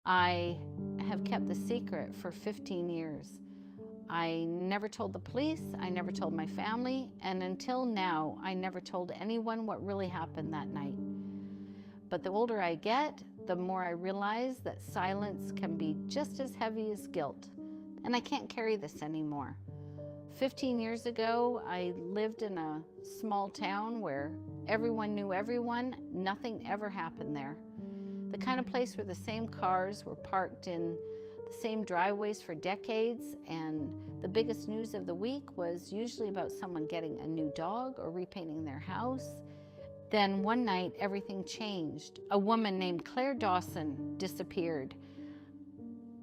I have kept the secret for 15 years. I never told the police, I never told my family, and until now, I never told anyone what really happened that night. But the older I get, the more I realize that silence can be just as heavy as guilt, and I can't carry this anymore. 15 years ago, I lived in a small town where everyone knew everyone. Nothing ever happened there. The kind of place where the same cars were parked in the same driveways for decades, and the biggest news of the week was usually about someone getting a new dog or repainting their house. Then one night, everything changed. A woman named Claire Dawson disappeared.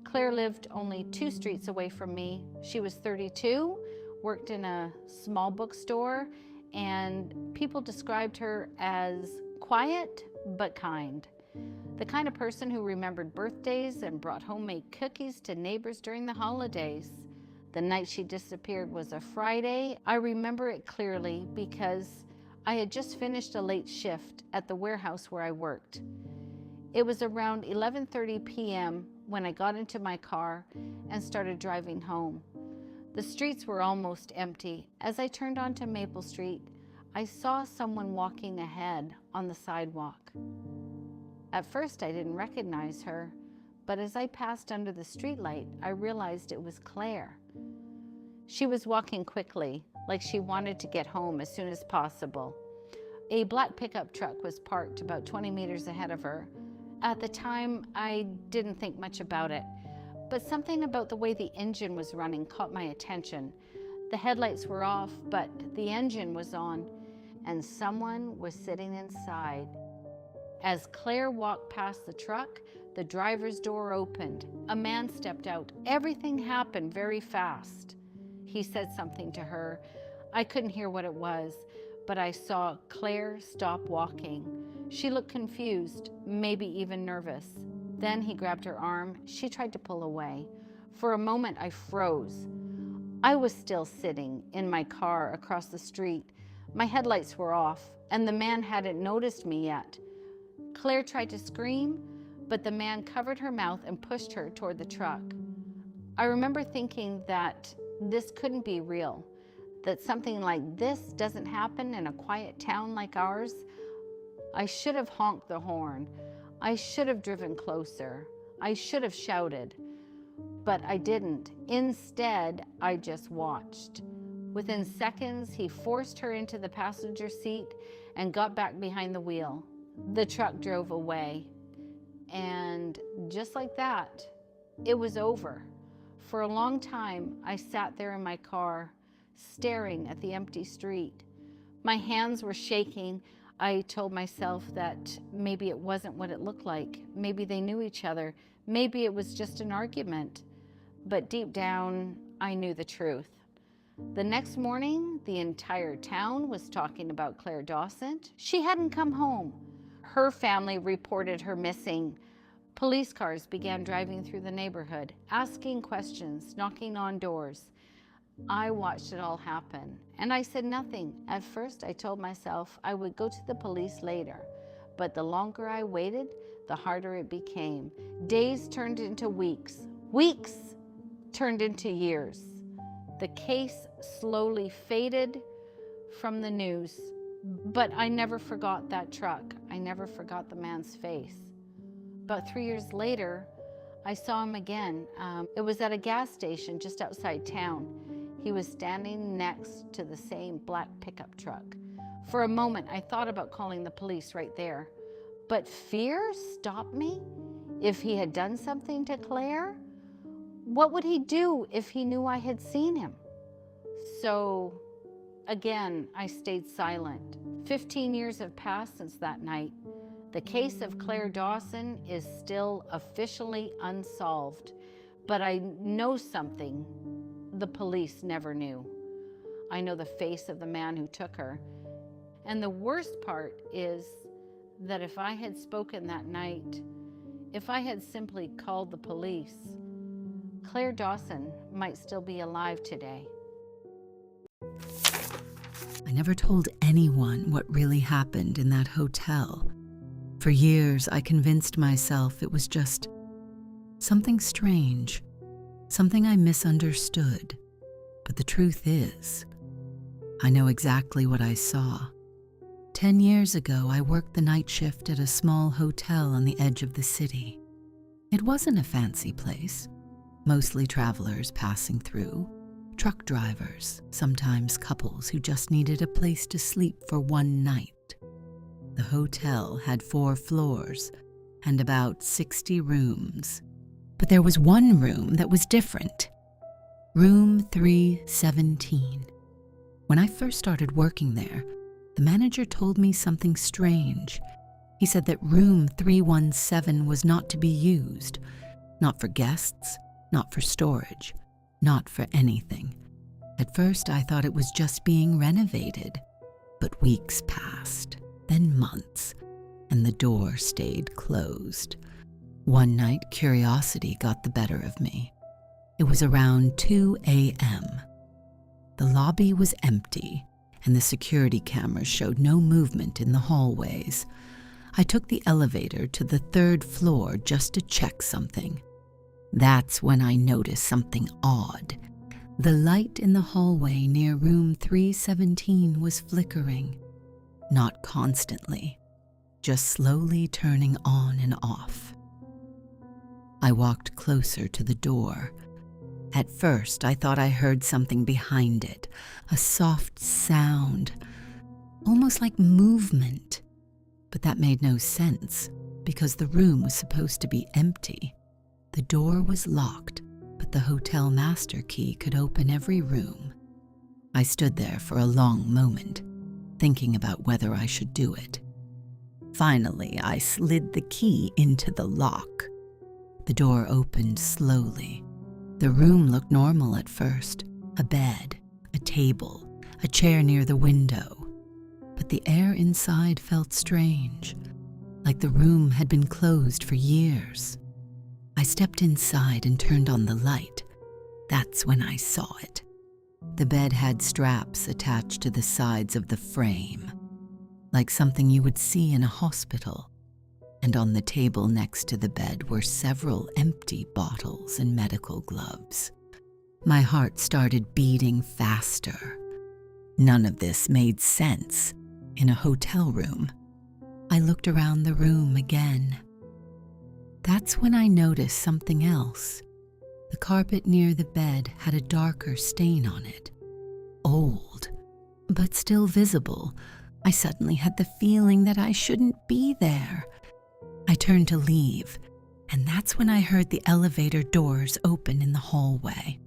Claire lived only 2 streets away from me. She was 32, worked in a small bookstore, and people described her as quiet but kind. The kind of person who remembered birthdays and brought homemade cookies to neighbors during the holidays. The night she disappeared was a Friday. I remember it clearly because I had just finished a late shift at the warehouse where I worked. It was around 11:30 p.m. when I got into my car and started driving home. The streets were almost empty. As I turned onto Maple Street, I saw someone walking ahead on the sidewalk. At first, I didn't recognize her, but as I passed under the streetlight, I realized it was Claire. She was walking quickly, like she wanted to get home as soon as possible. A black pickup truck was parked about 20 meters ahead of her. At the time, I didn't think much about it, but something about the way the engine was running caught my attention. The headlights were off, but the engine was on, and someone was sitting inside. As Claire walked past the truck, the driver's door opened. A man stepped out. Everything happened very fast. He said something to her. I couldn't hear what it was, but I saw Claire stop walking. She looked confused, maybe even nervous. Then he grabbed her arm. She tried to pull away. For a moment, I froze. I was still sitting in my car across the street. My headlights were off, and the man hadn't noticed me yet. Claire tried to scream, but the man covered her mouth and pushed her toward the truck. I remember thinking that this couldn't be real, that something like this doesn't happen in a quiet town like ours. I should have honked the horn. I should have driven closer. I should have shouted, but I didn't. Instead, I just watched. Within seconds, he forced her into the passenger seat and got back behind the wheel. The truck drove away, and just like that, it was over. For a long time, I sat there in my car, staring at the empty street. My hands were shaking. I told myself that maybe it wasn't what it looked like. Maybe they knew each other. Maybe it was just an argument. But deep down, I knew the truth. The next morning, the entire town was talking about Claire Dawson. She hadn't come home. Her family reported her missing. Police cars began driving through the neighborhood, asking questions, knocking on doors. I watched it all happen, and I said nothing. At first, I told myself I would go to the police later, but the longer I waited, the harder it became. Days turned into weeks. Weeks turned into years. The case slowly faded from the news, but I never forgot that truck. I never forgot the man's face. About 3 years later, I saw him again. It was at a gas station just outside town. He was standing next to the same black pickup truck. For a moment, I thought about calling the police right there, but fear stopped me. If he had done something to Claire, what would he do if he knew I had seen him? So again, I stayed silent. 15 years have passed since that night. The case of Claire Dawson is still officially unsolved, but I know something the police never knew. I know the face of the man who took her. And the worst part is that if I had spoken that night, if I had simply called the police, Claire Dawson might still be alive today. I never told anyone what really happened in that hotel. For years, I convinced myself it was just Something strange, something I misunderstood. But the truth is, I know exactly what I saw. 10 years ago, I worked the night shift at a small hotel on the edge of the city. It wasn't a fancy place, mostly travelers passing through, truck drivers, sometimes couples who just needed a place to sleep for one night. The hotel had 4 floors and about 60 rooms. But there was one room that was different. Room 317. When I first started working there, the manager told me something strange. He said that room 317 was not to be used, not for guests, not for storage, not for anything. At first, I thought it was just being renovated. But weeks passed, then months, and the door stayed closed. One night, curiosity got the better of me. It was around 2 a.m. The lobby was empty, and the security cameras showed no movement in the hallways. I took the elevator to the 3rd floor just to check something. That's when I noticed something odd. The light in the hallway near room 317 was flickering. Not constantly, just slowly turning on and off. I walked closer to the door. At first, I thought I heard something behind it, a soft sound, almost like movement. But that made no sense, because the room was supposed to be empty. The door was locked, but the hotel master key could open every room. I stood there for a long moment, thinking about whether I should do it. Finally, I slid the key into the lock. The door opened slowly. The room looked normal at first. A bed, a table, a chair near the window. But the air inside felt strange, like the room had been closed for years. I stepped inside and turned on the light. That's when I saw it. The bed had straps attached to the sides of the frame, like something you would see in a hospital. And on the table next to the bed were several empty bottles and medical gloves. My heart started beating faster. None of this made sense in a hotel room. I looked around the room again. That's when I noticed something else. The carpet near the bed had a darker stain on it. Old, but still visible. I suddenly had the feeling that I shouldn't be there. I turned to leave, and that's when I heard the elevator doors open in the hallway.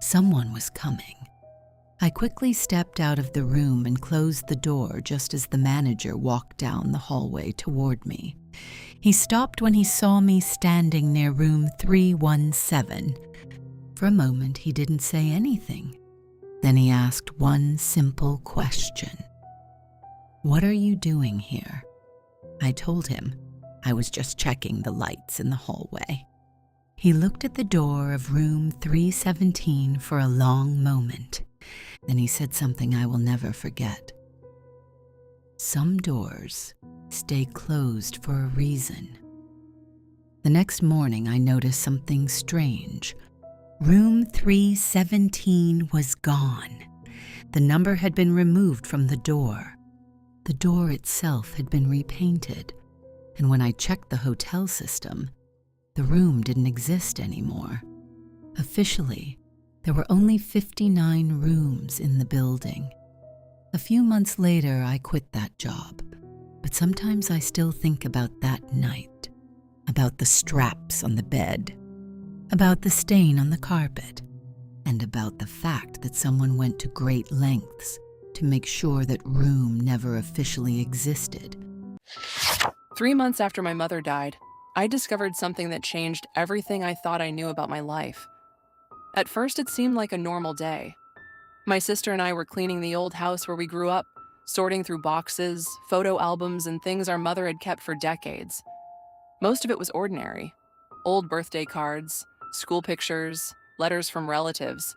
Someone was coming. I quickly stepped out of the room and closed the door just as the manager walked down the hallway toward me. He stopped when he saw me standing near room 317. For a moment, he didn't say anything. Then he asked one simple question. "What are you doing here?" I told him I was just checking the lights in the hallway. He looked at the door of room 317 for a long moment. Then he said something I will never forget. "Some doors stay closed for a reason." The next morning, I noticed something strange. Room 317 was gone. The number had been removed from the door. The door itself had been repainted, and when I checked the hotel system, the room didn't exist anymore. Officially, there were only 59 rooms in the building. A few months later, I quit that job, but sometimes I still think about that night, about the straps on the bed, about the stain on the carpet, and about the fact that someone went to great lengths to make sure that room never officially existed. 3 months after my mother died, I discovered something that changed everything I thought I knew about my life. At first, it seemed like a normal day. My sister and I were cleaning the old house where we grew up, sorting through boxes, photo albums, and things our mother had kept for decades. Most of it was ordinary. Old birthday cards, school pictures, letters from relatives.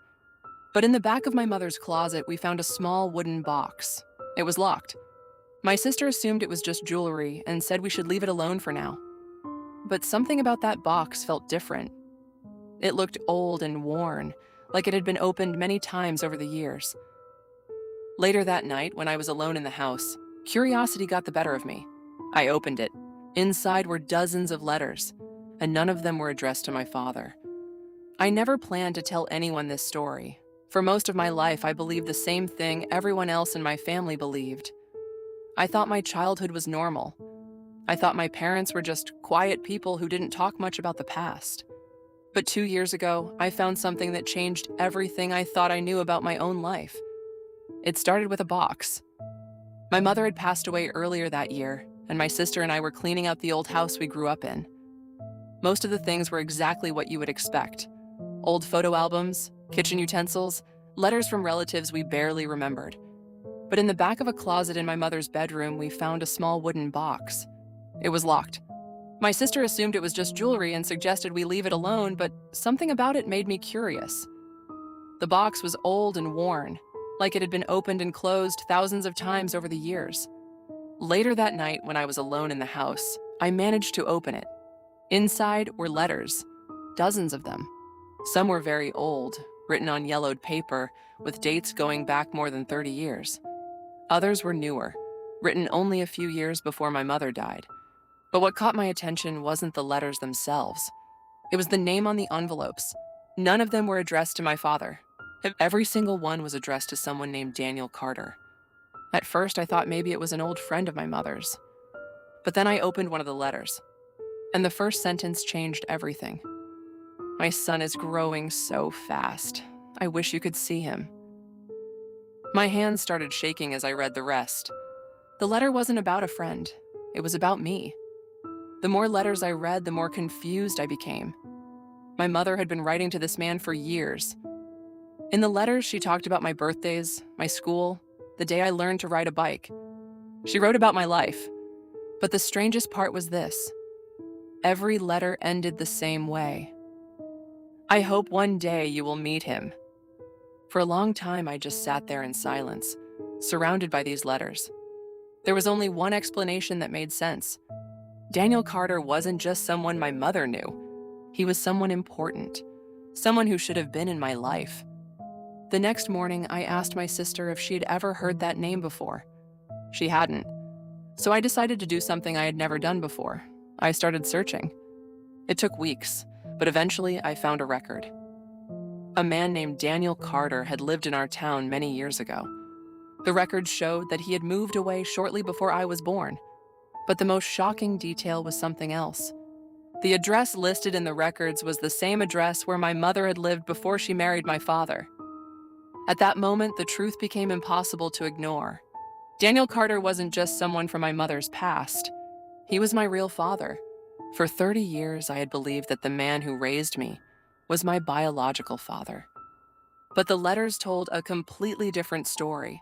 But in the back of my mother's closet, we found a small wooden box. It was locked. My sister assumed it was just jewelry and said we should leave it alone for now. but something about that box felt different. It looked old and worn, like it had been opened many times over the years. Later that night, when I was alone in the house, curiosity got the better of me. I opened it. Inside were dozens of letters, and none of them were addressed to my father. I never planned to tell anyone this story. For most of my life, I believed the same thing everyone else in my family believed. I thought my childhood was normal. I thought my parents were just quiet people who didn't talk much about the past. But 2 years ago, I found something that changed everything I thought I knew about my own life. It started with a box. My mother had passed away earlier that year, and my sister and I were cleaning out the old house we grew up in. Most of the things were exactly what you would expect. Old photo albums, kitchen utensils, letters from relatives we barely remembered. But in the back of a closet in my mother's bedroom, we found a small wooden box. It was locked. My sister assumed it was just jewelry and suggested we leave it alone, but something about it made me curious. The box was old and worn, like it had been opened and closed thousands of times over the years. Later that night, when I was alone in the house, I managed to open it. Inside were letters, dozens of them. Some were very old, written on yellowed paper, with dates going back more than 30 years. Others were newer, written only a few years before my mother died. But what caught my attention wasn't the letters themselves. It was the name on the envelopes. None of them were addressed to my father. Every single one was addressed to someone named Daniel Carter. At first, I thought maybe it was an old friend of my mother's. But then I opened one of the letters, and the first sentence changed everything. My son is growing so fast. I wish you could see him. My hands started shaking as I read the rest. The letter wasn't about a friend. It was about me. The more letters I read, the more confused I became. My mother had been writing to this man for years. In the letters, she talked about my birthdays, my school, the day I learned to ride a bike. She wrote about my life. But the strangest part was this. Every letter ended the same way. I hope one day you will meet him. For a long time, I just sat there in silence, surrounded by these letters. There was only one explanation that made sense. Daniel Carter wasn't just someone my mother knew. He was someone important, someone who should have been in my life. The next morning, I asked my sister if she had ever heard that name before. She hadn't. So I decided to do something I had never done before. I started searching. It took weeks, but eventually I found a record. A man named Daniel Carter had lived in our town many years ago. The record showed that he had moved away shortly before I was born. But the most shocking detail was something else. The address listed in the records was the same address where my mother had lived before she married my father. At that moment, the truth became impossible to ignore. Daniel Carter wasn't just someone from my mother's past. He was my real father. For 30 years, I had believed that the man who raised me was my biological father. But the letters told a completely different story.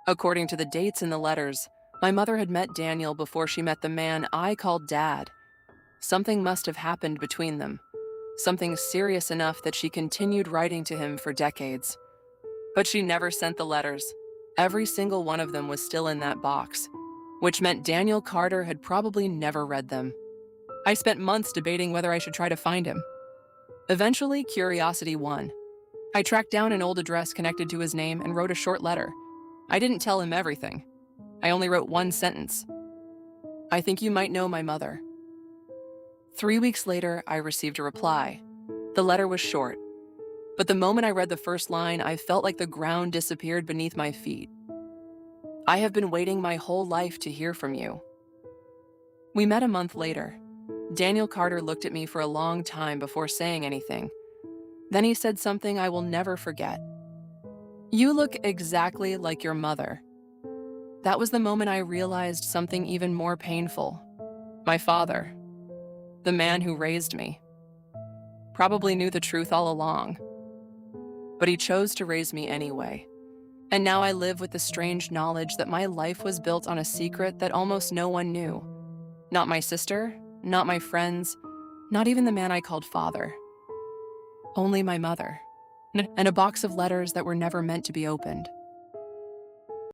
According to the dates in the letters, my mother had met Daniel before she met the man I called Dad. Something must have happened between them, something serious enough that she continued writing to him for decades. But she never sent the letters. Every single one of them was still in that box, which meant Daniel Carter had probably never read them. I spent months debating whether I should try to find him. Eventually, curiosity won. I tracked down an old address connected to his name and wrote a short letter. I didn't tell him everything. I only wrote one sentence. I think you might know my mother. 3 weeks later, I received a reply. The letter was short, but the moment I read the first line, I felt like the ground disappeared beneath my feet. I have been waiting my whole life to hear from you. We met a month later. Daniel Carter looked at me for a long time before saying anything. Then he said something I will never forget. You look exactly like your mother. That was the moment I realized something even more painful. My father, the man who raised me, probably knew the truth all along. But he chose to raise me anyway. And now I live with the strange knowledge that my life was built on a secret that almost no one knew. Not my sister, not my friends, not even the man I called father. Only my mother. And a box of letters that were never meant to be opened.